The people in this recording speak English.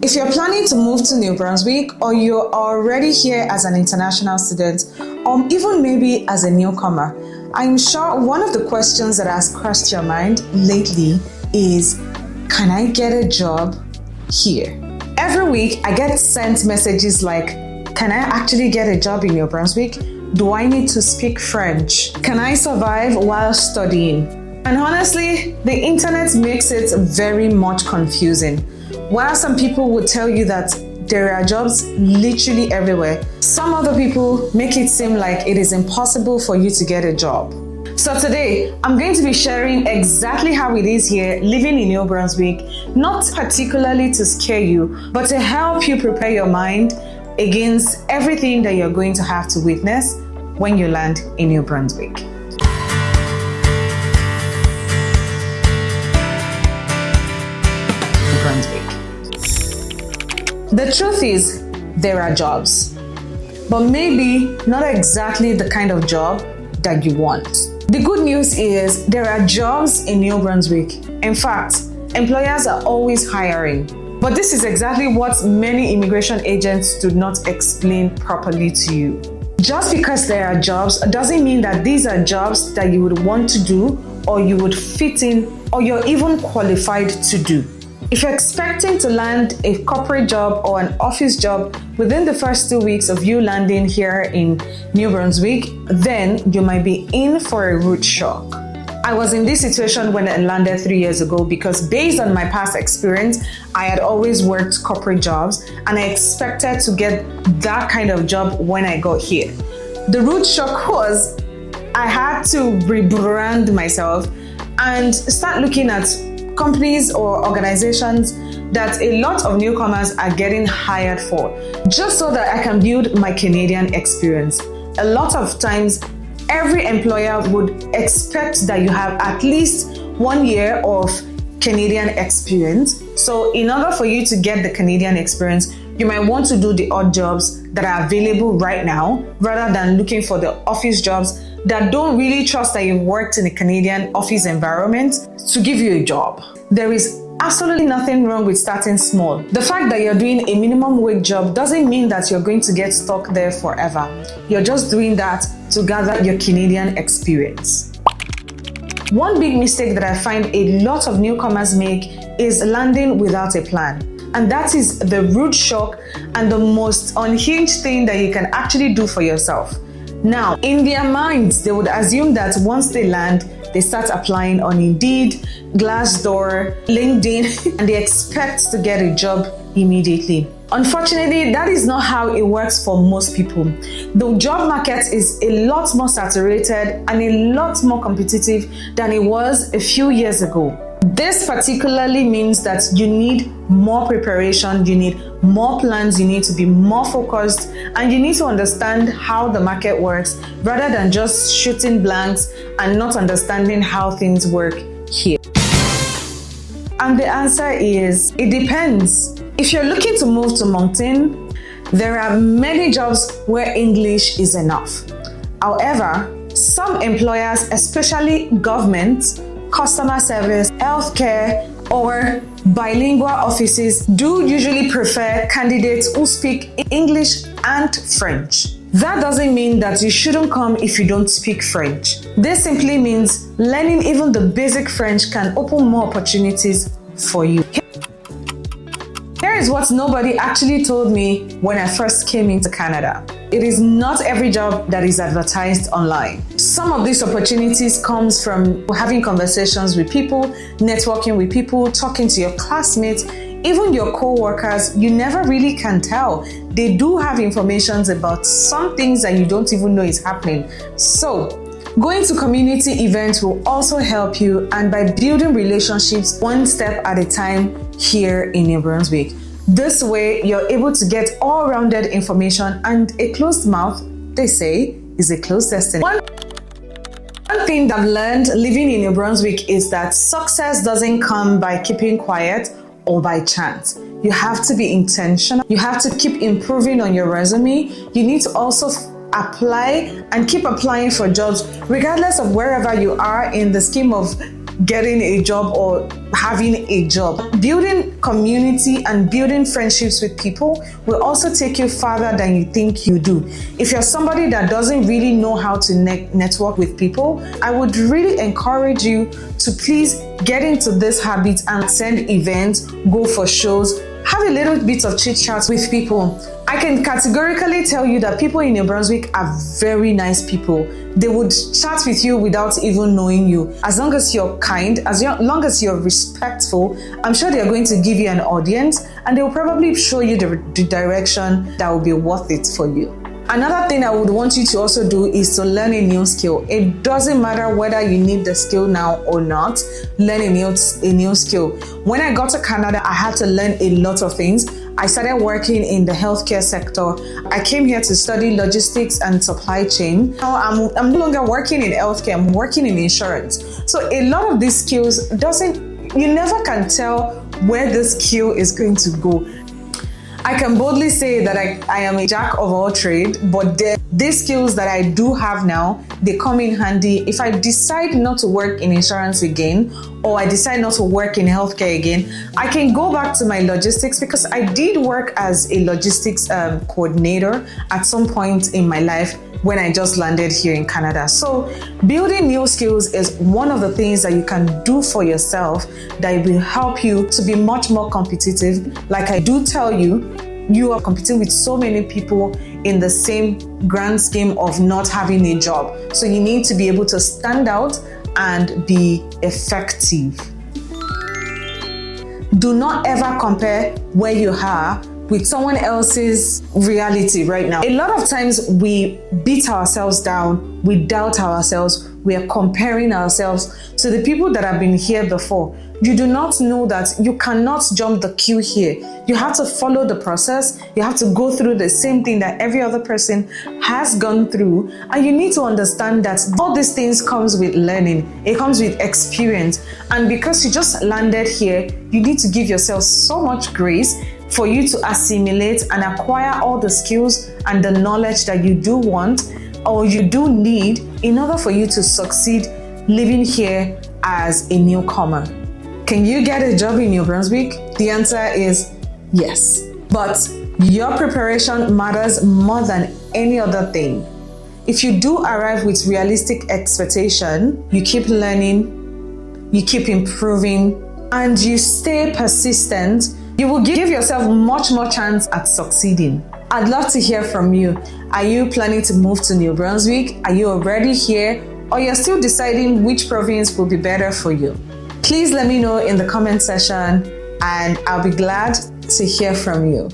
If you're planning to move to New Brunswick, or you're already here as an international student, or even maybe as a newcomer, I'm sure one of the questions that has crossed your mind lately is, can I get a job here? Every week I get sent messages like, can I actually get a job in New Brunswick? Do I need to speak French? Can I survive while studying? And honestly, the internet makes it very much confusing. While some people would tell you that there are jobs literally everywhere, some other people make it seem like it is impossible for you to get a job. So today, I'm going to be sharing exactly how it is here living in New Brunswick, not particularly to scare you, but to help you prepare your mind against everything that you're going to have to witness when you land in New Brunswick. The truth is, there are jobs, but maybe not exactly the kind of job that you want. The good news is there are jobs in New Brunswick. In fact, employers are always hiring. But this is exactly what many immigration agents do not explain properly to you. Just because there are jobs doesn't mean that these are jobs that you would want to do, or you would fit in, or you're even qualified to do. If you're expecting to land a corporate job or an office job within the first 2 weeks of you landing here in New Brunswick, then you might be in for a rude shock. I was in this situation when I landed 3 years ago because based on my past experience, I had always worked corporate jobs and I expected to get that kind of job when I got here. The rude shock was I had to rebrand myself and start looking at companies or organizations that a lot of newcomers are getting hired for, just so that I can build my Canadian experience. A lot of times, every employer would expect that you have at least 1 year of Canadian experience. So in order for you to get the Canadian experience, you might want to do the odd jobs that are available right now, rather than looking for the office jobs that don't really trust that you've worked in a Canadian office environment to give you a job. There is absolutely nothing wrong with starting small. The fact that you're doing a minimum wage job doesn't mean that you're going to get stuck there forever. You're just doing that to gather your Canadian experience. One big mistake that I find a lot of newcomers make is landing without a plan. And that is the rude shock and the most unhinged thing that you can actually do for yourself. Now, in their minds, they would assume that once they land, they start applying on Indeed, Glassdoor, LinkedIn, and they expect to get a job immediately. Unfortunately, that is not how it works for most people. The job market is a lot more saturated and a lot more competitive than it was a few years ago. This particularly means that you need more preparation, you need more plans, you need to be more focused, and you need to understand how the market works rather than just shooting blanks and not understanding how things work here. And the answer is, it depends. If you're looking to move to Moncton, there are many jobs where English is enough. However, some employers, especially government, customer service, healthcare, or bilingual offices do usually prefer candidates who speak English and French. That doesn't mean that you shouldn't come if you don't speak French. This simply means learning even the basic French can open more opportunities for you. Here is what nobody actually told me when I first came into Canada. It is not every job that is advertised online. Some of these opportunities comes from having conversations with people, networking with people, talking to your classmates, even your co-workers. You never really can tell. They do have information about some things that you don't even know is happening. So, going to community events will also help you, and by building relationships one step at a time here in New Brunswick. This way, you're able to get all-rounded information, and a closed mouth, they say, is a closed destiny. One thing that I've learned living in New Brunswick is that success doesn't come by keeping quiet or by chance. You have to be intentional. You have to keep improving on your resume. You need to also apply and keep applying for jobs, regardless of wherever you are in the scheme of getting a job or having a job. Building community and building friendships with people will also take you farther than you think you do. If you're somebody that doesn't really know how to network with people, I would really encourage you to please get into this habit and attend events, go for shows, have a little bit of chit chat with people. I can categorically tell you that people in New Brunswick are very nice people. They would chat with you without even knowing you. As long as you're kind, as long as you're respectful, I'm sure they're going to give you an audience and they'll probably show you the direction that will be worth it for you. Another thing I would want you to also do is to learn a new skill. It doesn't matter whether you need the skill now or not, learn a new skill. When I got to Canada, I had to learn a lot of things. I started working in the healthcare sector. I came here to study logistics and supply chain. Now I'm no longer working in healthcare, I'm working in insurance. So a lot of these skills you never can tell where this skill is going to go. I can boldly say that I am a jack of all trades, but these skills that I do have now, they come in handy if I decide not to work in insurance again, or I decide not to work in healthcare again. I can go back to my logistics because I did work as a logistics coordinator at some point in my life when I just landed here in Canada. So building new skills is one of the things that you can do for yourself that will help you to be much more competitive. Like I do tell you, you are competing with so many people in the same grand scheme of not having a job. So you need to be able to stand out and be effective. Do not ever compare where you are with someone else's reality right now. A lot of times we beat ourselves down, we doubt ourselves, we are comparing ourselves to the people that have been here before. You do not know that you cannot jump the queue here. You have to follow the process. You have to go through the same thing that every other person has gone through. And you need to understand that all these things comes with learning. It comes with experience. And because you just landed here, you need to give yourself so much grace for you to assimilate and acquire all the skills and the knowledge that you do want or you do need in order for you to succeed living here as a newcomer. Can you get a job in New Brunswick? The answer is yes. But your preparation matters more than any other thing. If you do arrive with realistic expectation, you keep learning, you keep improving, and you stay persistent, you will give yourself much more chance at succeeding. I'd love to hear from you. Are you planning to move to New Brunswick? Are you already here? Or you're still deciding which province will be better for you? Please let me know in the comment section and I'll be glad to hear from you.